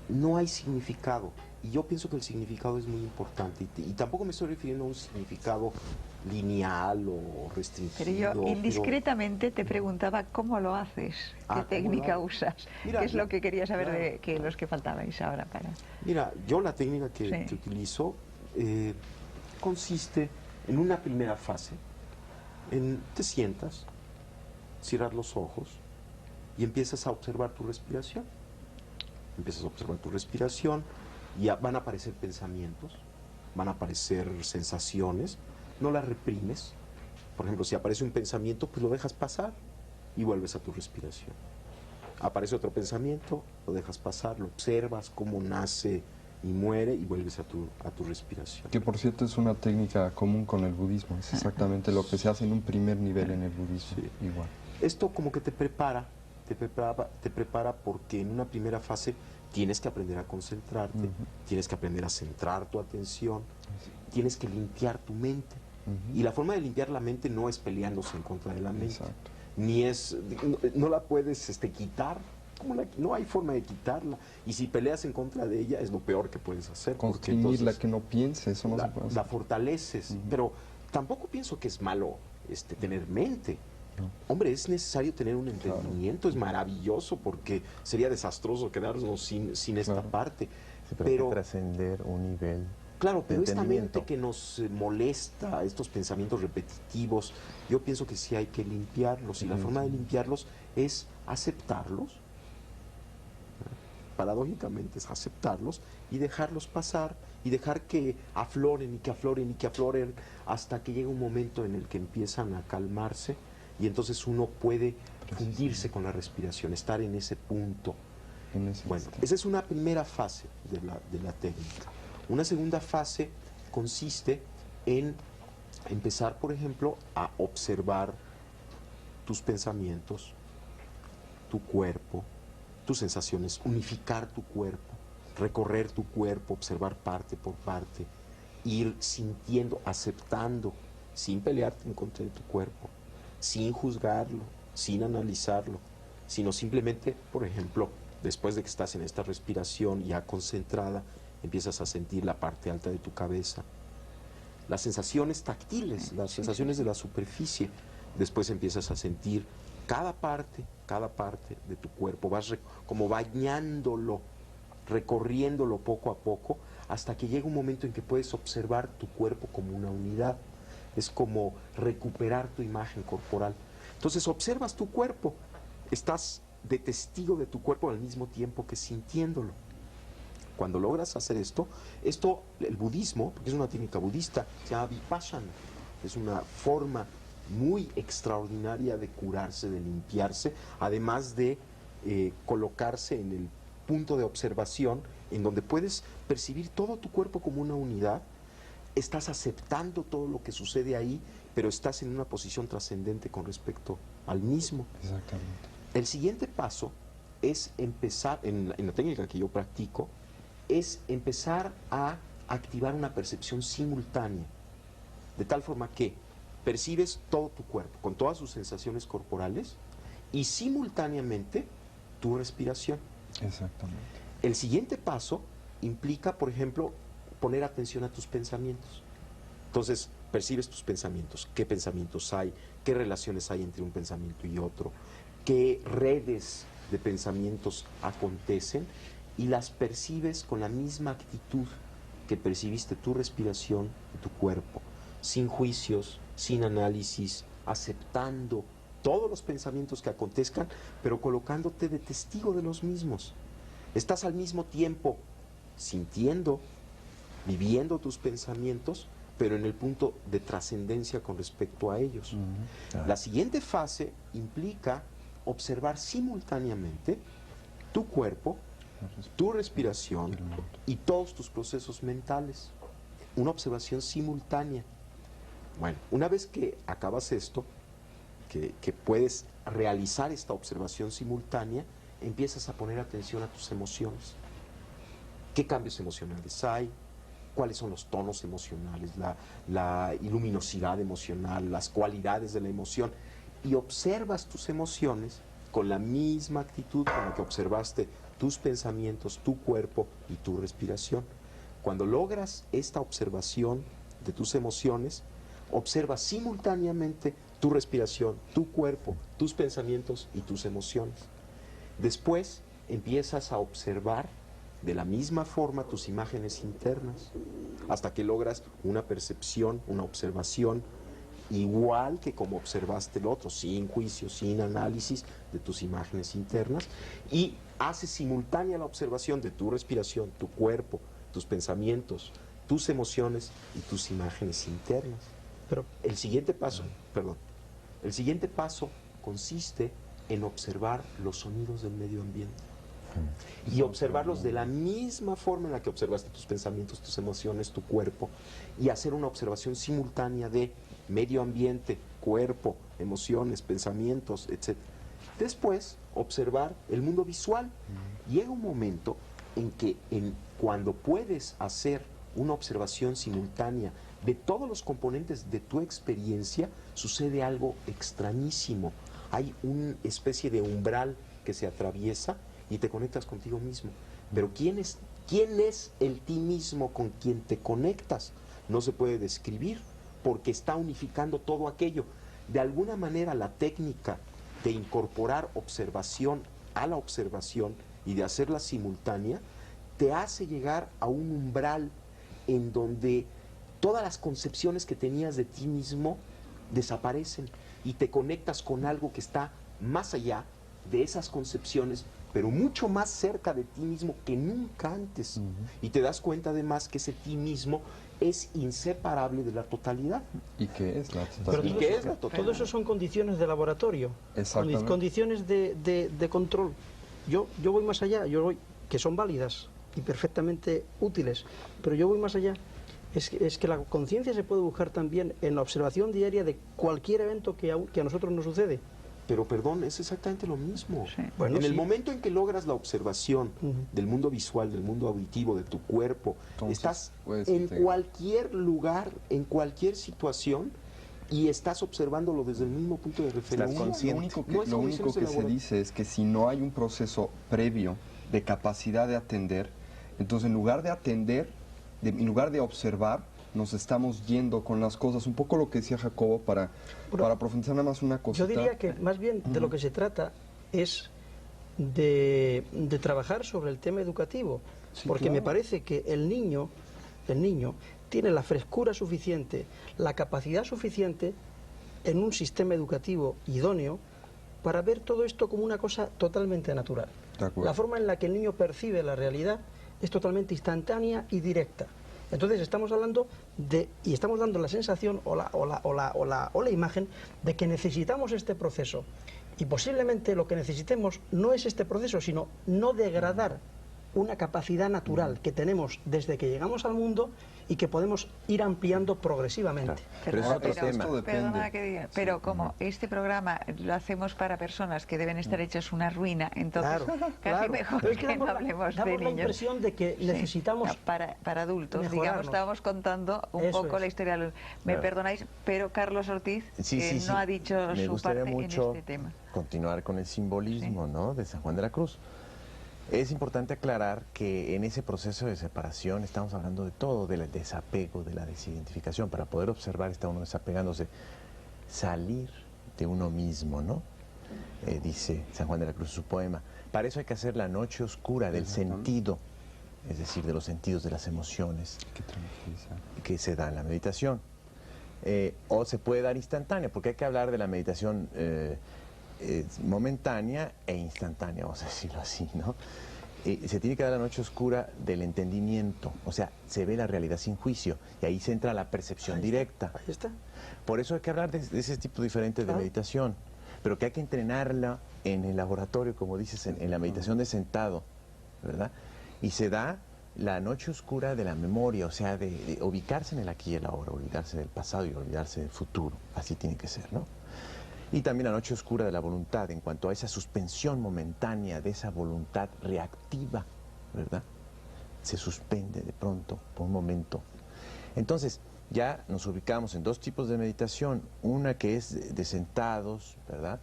Speaker 3: no hay significado. Y yo pienso que el significado es muy importante. Y tampoco me estoy refiriendo a un significado lineal o restringido.
Speaker 1: Pero yo indiscretamente te preguntaba cómo lo haces, qué técnica usas. Mira, ¿qué es lo que quería saber de que los que faltabais ahora para...?
Speaker 3: Mira, yo la técnica que utilizo consiste en una primera fase, te sientas, cierras los ojos y empiezas a observar tu respiración. Empiezas a observar tu respiración y van a aparecer pensamientos, van a aparecer sensaciones, no las reprimes. Por ejemplo, si aparece un pensamiento, pues lo dejas pasar y vuelves a tu respiración. Aparece otro pensamiento, lo dejas pasar, lo observas cómo nace y muere y vuelves a tu respiración.
Speaker 2: Que por cierto es una técnica común con el budismo, es exactamente lo que se hace en un primer nivel en el budismo, igual.
Speaker 3: Esto como que te prepara porque en una primera fase tienes que aprender a concentrarte, tienes que aprender a centrar tu atención, tienes que limpiar tu mente. Y la forma de limpiar la mente no es peleándose en contra de la mente.
Speaker 2: Exacto.
Speaker 3: Ni no la puedes quitar, no hay forma de quitarla. Y si peleas en contra de ella es lo peor que puedes hacer.
Speaker 2: Constreñirla, que no piense, eso no se puede hacer.
Speaker 3: La fortaleces, pero tampoco pienso que es malo tener mente. No. Hombre, es necesario tener un entendimiento, es maravilloso, porque sería desastroso quedarnos sin esta parte.
Speaker 4: Sí, pero hay que trascender un nivel.
Speaker 3: Claro, pero esta mente que nos molesta, estos pensamientos repetitivos, yo pienso que sí hay que limpiarlos, y la forma de limpiarlos es aceptarlos, paradójicamente es aceptarlos y dejarlos pasar y dejar que afloren y que afloren y que afloren hasta que llega un momento en el que empiezan a calmarse. Y entonces uno puede fundirse con la respiración, estar en ese punto. Bueno, esa es una primera fase de la técnica. Una segunda fase consiste en empezar, por ejemplo, a observar tus pensamientos, tu cuerpo, tus sensaciones, unificar tu cuerpo, recorrer tu cuerpo, observar parte por parte, ir sintiendo, aceptando, sin pelearte en contra de tu cuerpo, sin juzgarlo, sin analizarlo, sino simplemente, por ejemplo, Después de que estás en esta respiración ya concentrada, empiezas a sentir la parte alta de tu cabeza, las sensaciones táctiles, las sensaciones de la superficie. Después empiezas a sentir cada parte de tu cuerpo, vas como bañándolo, recorriéndolo poco a poco, hasta que llega un momento en que puedes observar tu cuerpo como una unidad. Es como recuperar tu imagen corporal. Entonces observas tu cuerpo, estás de testigo de tu cuerpo al mismo tiempo que sintiéndolo. Cuando logras hacer esto, el budismo, porque es una técnica budista, se llama Vipassana, es una forma muy extraordinaria de curarse, de limpiarse, además de colocarse en el punto de observación en donde puedes percibir todo tu cuerpo como una unidad, estás aceptando todo lo que sucede ahí, pero estás en una posición trascendente con respecto al mismo.
Speaker 2: Exactamente.
Speaker 3: El siguiente paso es empezar, en la técnica que yo practico, es empezar a activar una percepción simultánea, de tal forma que percibes todo tu cuerpo, con todas sus sensaciones corporales, y simultáneamente tu respiración.
Speaker 2: Exactamente.
Speaker 3: El siguiente paso implica, por ejemplo, poner atención a tus pensamientos. Entonces, percibes tus pensamientos, qué pensamientos hay, qué relaciones hay entre un pensamiento y otro, qué redes de pensamientos acontecen, y las percibes con la misma actitud que percibiste tu respiración y tu cuerpo, sin juicios, sin análisis, aceptando todos los pensamientos que acontezcan, pero colocándote de testigo de los mismos. Estás al mismo tiempo sintiendo, viviendo tus pensamientos, pero en el punto de trascendencia con respecto a ellos. La siguiente fase implica observar simultáneamente tu cuerpo, tu respiración y todos tus procesos mentales. Una observación simultánea. Bueno, una vez que acabas esto, que puedes realizar esta observación simultánea, empiezas a poner atención a tus emociones. ¿Qué cambios emocionales hay? ¿Cuáles son los tonos emocionales? La luminosidad emocional, las cualidades de la emoción. Y observas tus emociones con la misma actitud con la que observaste tus pensamientos, tu cuerpo y tu respiración. Cuando logras esta observación de tus emociones, observas simultáneamente tu respiración, tu cuerpo, tus pensamientos y tus emociones. Después empiezas a observar de la misma forma tus imágenes internas, hasta que logras una percepción, una observación igual que como observaste el otro, sin juicio, sin análisis de tus imágenes internas, y haces simultánea la observación de tu respiración, tu cuerpo, tus pensamientos, tus emociones y tus imágenes internas. Pero el siguiente paso, el siguiente paso consiste en observar los sonidos del medio ambiente y observarlos de la misma forma en la que observaste tus pensamientos, tus emociones, tu cuerpo, y hacer una observación simultánea de medio ambiente, cuerpo, emociones, pensamientos, etc. Después, observar el mundo visual. Llega un momento en que cuando puedes hacer una observación simultánea de todos los componentes de tu experiencia, sucede algo extrañísimo. Hay una especie de umbral que se atraviesa y te conectas contigo mismo. Pero ¿quién es el ti mismo con quien te conectas? No se puede describir, porque está unificando todo aquello. De alguna manera, la técnica de incorporar observación a la observación y de hacerla simultánea te hace llegar a un umbral en donde todas las concepciones que tenías de ti mismo desaparecen y te conectas con algo que está más allá de esas concepciones, pero mucho más cerca de ti mismo que nunca antes. Y te das cuenta además que ese ti mismo es inseparable de la totalidad.
Speaker 2: ¿Y qué es la totalidad?
Speaker 6: Pero
Speaker 3: ¿Y qué es la totalidad?
Speaker 6: todo eso son condiciones de laboratorio,
Speaker 2: Exactamente.
Speaker 6: condiciones de control. Yo voy más allá, que son válidas y perfectamente útiles, pero yo voy más allá. Es que la conciencia se puede buscar también en la observación diaria de cualquier evento que a nosotros nos sucede.
Speaker 3: Pero perdón, es exactamente lo mismo.
Speaker 1: Sí.
Speaker 6: Bueno,
Speaker 3: en el
Speaker 6: sí.
Speaker 3: momento en que logras la observación del mundo visual, del mundo auditivo, de tu cuerpo,
Speaker 2: Entonces,
Speaker 3: estás
Speaker 2: puedes
Speaker 3: en
Speaker 2: integrar.
Speaker 3: cualquier lugar, en cualquier situación, y estás observándolo desde el mismo punto de referencia.
Speaker 2: Lo único
Speaker 3: No es
Speaker 2: que
Speaker 3: condiciones de
Speaker 2: se dice es que si no hay un proceso previo de capacidad de atender. Entonces, en lugar de atender, en lugar de observar, nos estamos yendo con las cosas. Un poco lo que decía Jacobo, para profundizar nada más una cosita.
Speaker 6: Yo diría que más bien de lo que se trata es de trabajar sobre el tema educativo,
Speaker 2: Sí,
Speaker 6: porque
Speaker 2: claro.
Speaker 6: me parece que el niño tiene la frescura suficiente, la capacidad suficiente en un sistema educativo idóneo para ver todo esto como una cosa totalmente natural.
Speaker 2: De acuerdo.
Speaker 6: La forma en la que el niño percibe la realidad es totalmente instantánea y directa. Entonces estamos hablando y estamos dando la sensación o la imagen de que necesitamos este proceso. Y posiblemente lo que necesitemos no es este proceso, sino no degradar una capacidad natural que tenemos desde que llegamos al mundo y que podemos ir ampliando progresivamente.
Speaker 4: Pero es otro tema.
Speaker 2: Esto depende.
Speaker 1: Perdona que diga, pero como este programa lo hacemos para personas que deben estar hechas una ruina, entonces casi mejor
Speaker 6: Pero es
Speaker 1: que no hablemos de
Speaker 6: damos la
Speaker 1: niños.
Speaker 6: impresión de que
Speaker 1: Sí.
Speaker 6: necesitamos
Speaker 1: No, para adultos, digamos,
Speaker 6: mejorarnos.
Speaker 1: estábamos contando un
Speaker 6: Eso
Speaker 1: poco
Speaker 6: es.
Speaker 1: la historia. Me
Speaker 4: Claro.
Speaker 1: perdonáis, pero Carlos Ortiz no ha dicho
Speaker 4: Me
Speaker 1: su
Speaker 4: gustaría
Speaker 1: parte
Speaker 4: mucho
Speaker 1: en este tema.
Speaker 4: continuar con el simbolismo, ¿no?, de San Juan de la Cruz. Es importante aclarar que en ese proceso de separación estamos hablando de todo, del desapego, de la desidentificación. Para poder observar está uno desapegándose, salir de uno mismo, ¿no? Dice San Juan de la Cruz en su poema. Para eso hay que hacer la noche oscura del sentido, es decir, de los sentidos de las emociones
Speaker 2: Que tranquiliza.
Speaker 4: que se da en la meditación. O se puede dar instantánea, porque hay que hablar de la meditación momentánea e instantánea, vamos a decirlo así, ¿no? Se tiene que dar la noche oscura del entendimiento, o sea, se ve la realidad sin juicio, y ahí se entra la percepción directa.
Speaker 6: Ahí está.
Speaker 4: Por eso hay que hablar de ese tipo diferente de
Speaker 6: Claro.
Speaker 4: meditación, pero que hay que entrenarla en el laboratorio, como dices, en la meditación de sentado, ¿verdad? Y se da la noche oscura de la memoria, o sea, de ubicarse en el aquí y el ahora, olvidarse del pasado y olvidarse del futuro, así tiene que ser, ¿no? Y también la noche oscura de la voluntad, en cuanto a esa suspensión momentánea de esa voluntad reactiva, ¿verdad? Se suspende de pronto, por un momento. Entonces, ya nos ubicamos en dos tipos de meditación, una que es de sentados, ¿verdad?,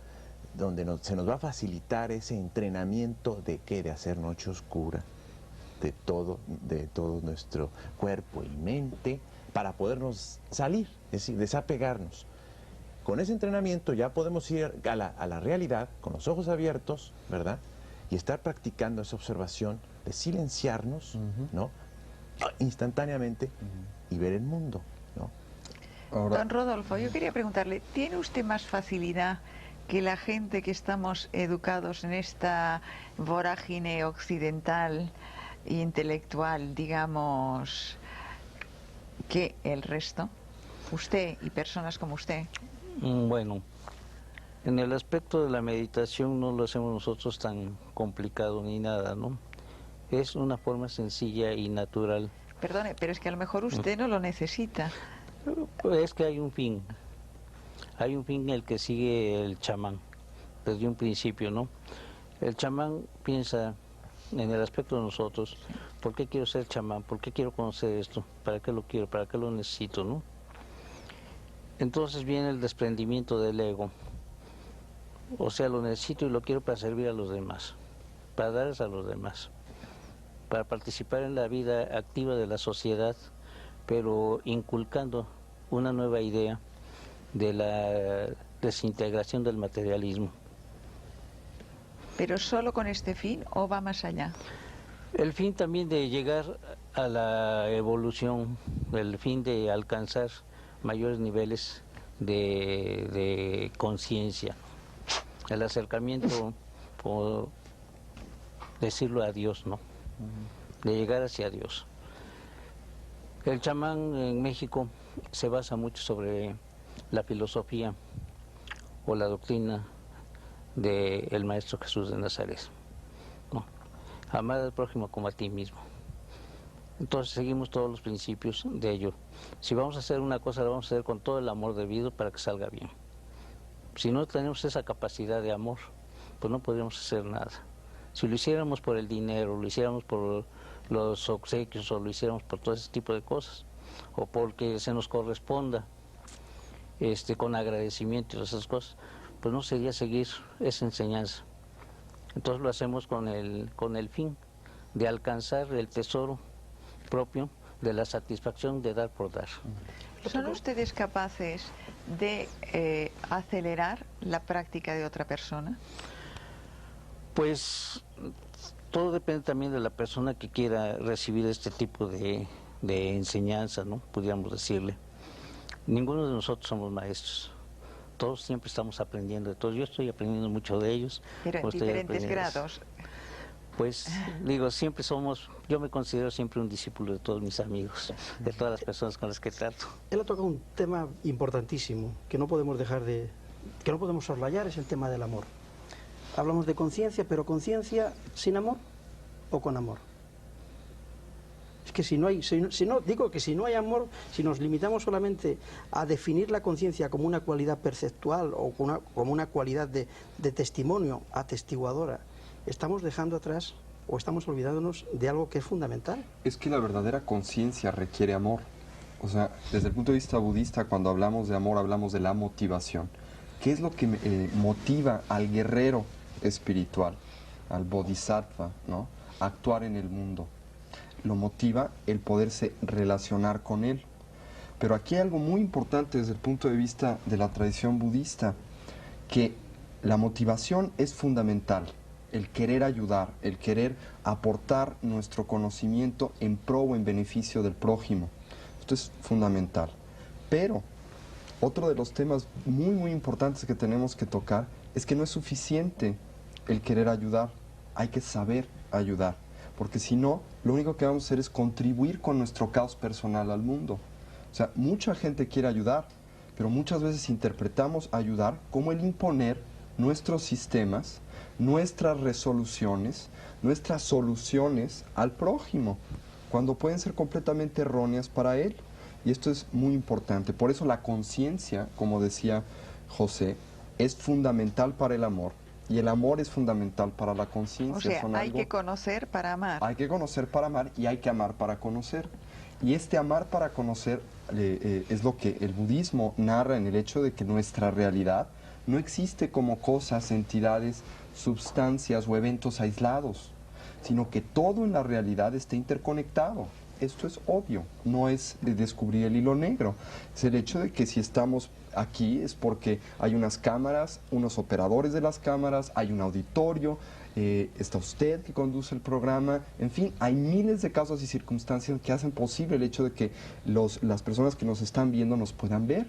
Speaker 4: donde se nos va a facilitar ese entrenamiento de ¿qué? De hacer noche oscura de todo nuestro cuerpo y mente para podernos salir, es decir, desapegarnos. Con ese entrenamiento ya podemos ir a la realidad con los ojos abiertos, ¿verdad?, y estar practicando esa observación de silenciarnos, ¿no?, instantáneamente y ver el mundo, ¿no?
Speaker 2: Ahora,
Speaker 1: Don Rodolfo, yo quería preguntarle, ¿tiene usted más facilidad que la gente que estamos educados en esta vorágine occidental e intelectual, digamos, que el resto? Usted y personas como usted.
Speaker 5: Bueno, en el aspecto de la meditación no lo hacemos nosotros tan complicado ni nada, ¿no? Es una forma sencilla y natural.
Speaker 1: Perdone, pero es que a lo mejor usted no lo necesita.
Speaker 5: Es que hay un fin en el que sigue el chamán, desde un principio, ¿no? El chamán piensa en el aspecto de nosotros, ¿por qué quiero ser chamán? ¿Por qué quiero conocer esto? ¿Para qué lo quiero? ¿Para qué lo necesito, no? Entonces viene el desprendimiento del ego, o sea, lo necesito y lo quiero para servir a los demás, para darles a los demás, para participar en la vida activa de la sociedad, pero inculcando una nueva idea de la desintegración del materialismo.
Speaker 1: ¿Pero solo con este fin o va más allá?
Speaker 5: El fin también de llegar a la evolución, el fin de alcanzar mayores niveles de conciencia, el acercamiento, por decirlo, a Dios, ¿no? De llegar hacia Dios. El chamán en México se basa mucho sobre la filosofía o la doctrina del Maestro Jesús de Nazaret, ¿no? Amar al prójimo como a ti mismo. Entonces seguimos todos los principios de ello. Si vamos a hacer una cosa, la vamos a hacer con todo el amor debido para que salga bien. Si no tenemos esa capacidad de amor, pues no podríamos hacer nada. Si lo hiciéramos por el dinero, lo hiciéramos por los obsequios, o lo hiciéramos por todo ese tipo de cosas, o porque se nos corresponda con agradecimiento y esas cosas, pues no sería seguir esa enseñanza. Entonces lo hacemos con el fin de alcanzar el tesoro propio de la satisfacción de dar por dar.
Speaker 1: ¿Son ustedes capaces de acelerar la práctica de otra persona?
Speaker 5: Pues todo depende también de la persona que quiera recibir este tipo de enseñanza, ¿no? Pudiéramos decirle. Ninguno de nosotros somos maestros. Todos siempre estamos aprendiendo de todos. Yo estoy aprendiendo mucho de ellos.
Speaker 1: Pero en diferentes grados.
Speaker 5: Pues digo, siempre yo me considero siempre un discípulo de todos mis amigos, de todas las personas con las que trato.
Speaker 6: Él ha tocado un tema importantísimo que no podemos soslayar, es el tema del amor. Hablamos de conciencia, pero conciencia sin amor o con amor. Es que si no hay amor, si nos limitamos solamente a definir la conciencia como una cualidad perceptual o como una cualidad de testimonio atestiguadora, estamos dejando atrás o estamos olvidándonos de algo que es fundamental.
Speaker 2: Es que la verdadera conciencia requiere amor. O sea, desde el punto de vista budista, cuando hablamos de amor, hablamos de la motivación. ¿Qué es lo que motiva al guerrero espiritual, al bodhisattva, ¿no?, a actuar en el mundo? Lo motiva el poderse relacionar con él. Pero aquí hay algo muy importante desde el punto de vista de la tradición budista, que la motivación es fundamental, el querer ayudar, el querer aportar nuestro conocimiento en pro o en beneficio del prójimo. Esto es fundamental. Pero otro de los temas muy, muy importantes que tenemos que tocar es que no es suficiente el querer ayudar, hay que saber ayudar. Porque si no, lo único que vamos a hacer es contribuir con nuestro caos personal al mundo. O sea, mucha gente quiere ayudar, pero muchas veces interpretamos ayudar como el imponer nuestros sistemas, nuestras resoluciones, nuestras soluciones al prójimo, cuando pueden ser completamente erróneas para él. Y esto es muy importante. Por eso la conciencia, como decía José, es fundamental para el amor. Y el amor es fundamental para la conciencia.
Speaker 1: O sea, hay que conocer para amar.
Speaker 2: Hay que conocer para amar y hay que amar para conocer. Y este amar para conocer es lo que el budismo narra en el hecho de que nuestra realidad no existe como cosas, entidades, sustancias o eventos aislados, sino que todo en la realidad está interconectado. Esto es obvio, no es de descubrir el hilo negro. Es el hecho de que si estamos aquí es porque hay unas cámaras, unos operadores de las cámaras, hay un auditorio, está usted que conduce el programa, en fin, hay miles de casos y circunstancias que hacen posible el hecho de que las personas que nos están viendo nos puedan ver.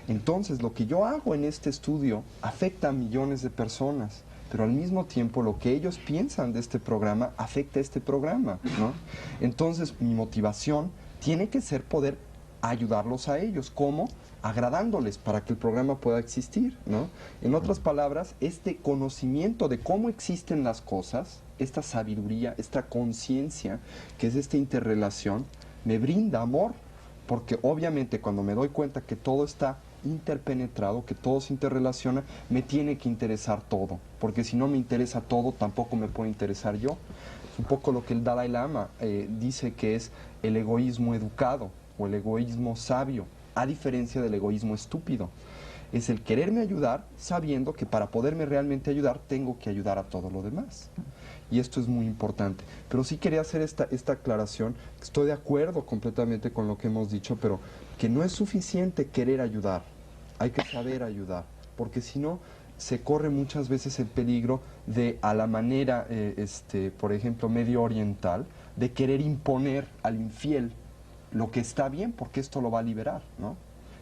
Speaker 2: Entonces, lo que yo hago en este estudio afecta a millones de personas, pero al mismo tiempo lo que ellos piensan de este programa afecta a este programa, ¿no? Entonces, mi motivación tiene que ser poder ayudarlos a ellos. ¿Cómo? Agradándoles para que el programa pueda existir, ¿no? En otras palabras, este conocimiento de cómo existen las cosas, esta sabiduría, esta conciencia, que es esta interrelación, me brinda amor, porque obviamente cuando me doy cuenta que todo está interpenetrado, que todo se interrelaciona, me tiene que interesar todo, porque si no me interesa todo, tampoco me puede interesar yo. Es un poco lo que el Dalai Lama dice que es el egoísmo educado o el egoísmo sabio, a diferencia del egoísmo estúpido. Es el quererme ayudar sabiendo que para poderme realmente ayudar tengo que ayudar a todo lo demás. Y esto es muy importante. Pero sí quería hacer esta aclaración. Estoy de acuerdo completamente con lo que hemos dicho, pero que no es suficiente querer ayudar. Hay que saber ayudar, porque si no, se corre muchas veces el peligro de, a la manera, por ejemplo, medio oriental, de querer imponer al infiel lo que está bien, porque esto lo va a liberar, ¿no?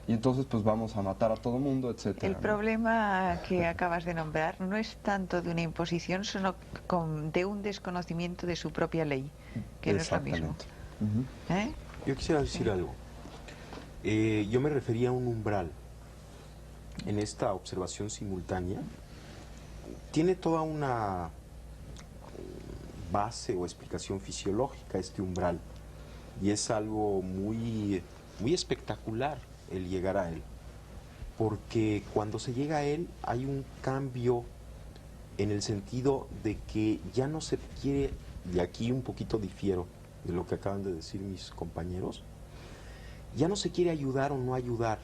Speaker 2: Y entonces pues vamos a matar a todo mundo, etcétera.
Speaker 1: El problema que acabas de nombrar no es tanto de una imposición, sino de un desconocimiento de su propia ley, que no es lo mismo. ¿Eh?
Speaker 3: Yo quisiera decir algo. Yo me refería a un umbral. En esta observación simultánea tiene toda una base o explicación fisiológica este umbral, y es algo muy, muy espectacular el llegar a él, porque cuando se llega a él hay un cambio en el sentido de que ya no se quiere, y aquí un poquito difiero de lo que acaban de decir mis compañeros, ya no se quiere ayudar o no ayudar,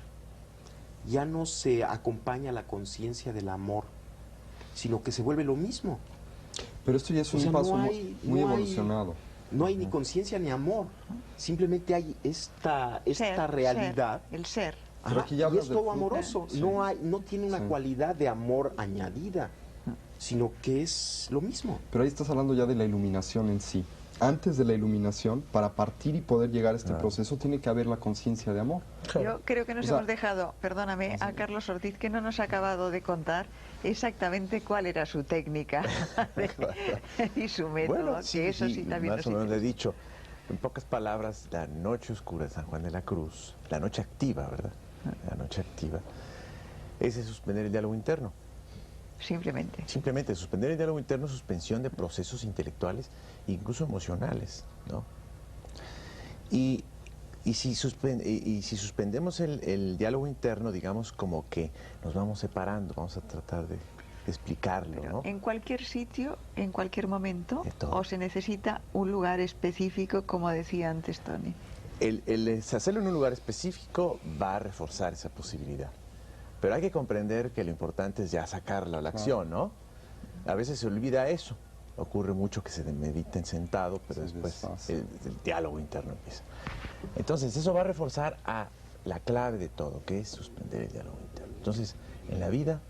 Speaker 3: ya no se acompaña la conciencia del amor, sino que se vuelve lo mismo.
Speaker 2: Pero esto ya es
Speaker 3: O
Speaker 2: un
Speaker 3: sea,
Speaker 2: paso
Speaker 3: no hay-
Speaker 2: muy
Speaker 3: no hay-
Speaker 2: evolucionado.
Speaker 3: No hay ni conciencia ni amor. Simplemente hay esta realidad.
Speaker 1: El ser.
Speaker 2: Pero
Speaker 3: Ajá,
Speaker 2: aquí ya
Speaker 3: y
Speaker 2: hablas
Speaker 3: es
Speaker 2: de
Speaker 3: todo
Speaker 2: fruto.
Speaker 3: amoroso.
Speaker 2: Sí.
Speaker 3: No tiene una
Speaker 2: Sí.
Speaker 3: cualidad de amor añadida, sino que es lo mismo.
Speaker 2: Pero ahí estás hablando ya de la iluminación en sí. Antes de la iluminación, para partir y poder llegar a este proceso, tiene que haber la conciencia de amor.
Speaker 1: Yo creo que nos
Speaker 2: O sea,
Speaker 1: hemos dejado, perdóname, a Carlos Ortiz, que no nos ha acabado de contar exactamente cuál era su técnica y su método, que eso sí también
Speaker 4: más
Speaker 1: nos
Speaker 4: o menos le he
Speaker 1: interesa.
Speaker 4: dicho. En pocas palabras, la noche oscura de San Juan de la Cruz, la noche activa, ¿verdad? La noche activa, es suspender el diálogo interno.
Speaker 1: Simplemente.
Speaker 4: Simplemente suspender el diálogo interno, suspensión de procesos intelectuales, incluso emocionales, ¿no? Y si suspendemos el diálogo interno, digamos como que nos vamos separando, vamos a tratar de explicarlo, ¿no?
Speaker 1: En cualquier sitio, en cualquier momento,
Speaker 4: De todo.
Speaker 1: o se necesita un lugar específico, como decía antes Tony.
Speaker 4: El hacerlo en un lugar específico va a reforzar esa posibilidad. Pero hay que comprender que lo importante es ya sacarlo a la acción, ¿no? A veces se olvida eso. Ocurre mucho que se mediten sentado, pero
Speaker 2: Se
Speaker 4: después
Speaker 2: desfasa.
Speaker 4: el diálogo interno empieza. Entonces, eso va a reforzar a la clave de todo, que es suspender el diálogo interno. Entonces, en la vida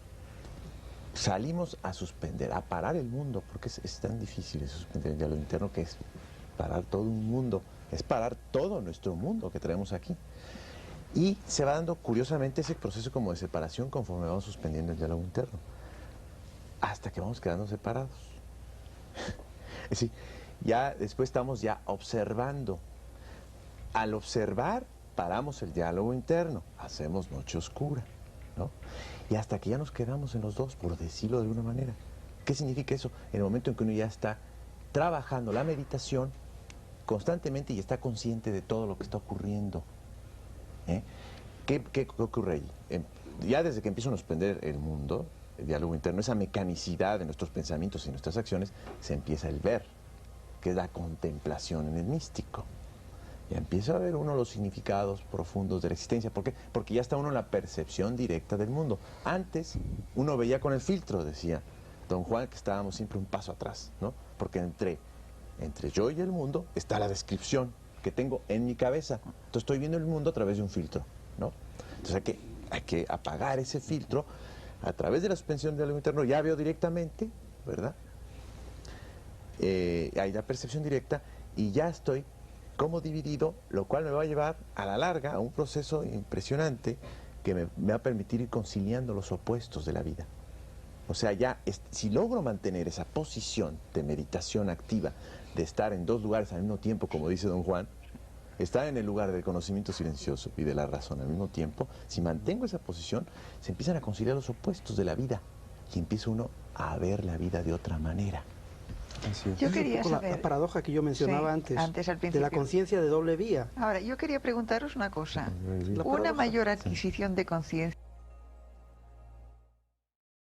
Speaker 4: salimos a suspender, a parar el mundo, porque es tan difícil eso, suspender el diálogo interno, que es parar todo un mundo, es parar todo nuestro mundo que traemos aquí. Y se va dando, curiosamente, ese proceso como de separación conforme vamos suspendiendo el diálogo interno, hasta que vamos quedando separados. Es decir, ya después estamos ya observando. Al observar, paramos el diálogo interno, hacemos noche oscura, ¿no? Y hasta que ya nos quedamos en los dos, por decirlo de alguna manera. ¿Qué significa eso? En el momento en que uno ya está trabajando la meditación constantemente y está consciente de todo lo que está ocurriendo. ¿Eh? ¿Qué ocurre ahí? Ya desde que empieza a suspender el mundo, el diálogo interno, esa mecanicidad de nuestros pensamientos y nuestras acciones, se empieza el ver, que es la contemplación en el místico. Ya empieza a ver uno los significados profundos de la existencia. ¿Por qué? Porque ya está uno en la percepción directa del mundo. Antes uno veía con el filtro, decía don Juan, que estábamos siempre un paso atrás, ¿no? Porque entre yo y el mundo está la descripción que tengo en mi cabeza. Entonces estoy viendo el mundo a través de un filtro, ¿no? Entonces hay que apagar ese filtro a través de la suspensión del diálogo interno. Ya veo directamente, ¿verdad? Hay la percepción directa y ya estoy como dividido, lo cual me va a llevar a la larga a un proceso impresionante que me va a permitir ir conciliando los opuestos de la vida. O sea, ya si logro mantener esa posición de meditación activa, de estar en dos lugares al mismo tiempo, como dice don Juan, estar en el lugar del conocimiento silencioso y de la razón al mismo tiempo, si mantengo esa posición, se empiezan a conciliar los opuestos de la vida y empieza uno a ver la vida de otra manera.
Speaker 2: Así es.
Speaker 1: Yo
Speaker 6: Es un
Speaker 1: quería
Speaker 6: poco
Speaker 1: saber...
Speaker 6: la paradoja que yo mencionaba
Speaker 1: Sí,
Speaker 6: antes,
Speaker 1: al
Speaker 6: de la
Speaker 1: principio.
Speaker 6: conciencia de doble vía.
Speaker 1: Ahora, yo quería preguntaros una cosa.
Speaker 6: La
Speaker 1: Una
Speaker 6: paradoja.
Speaker 1: mayor adquisición de conciencia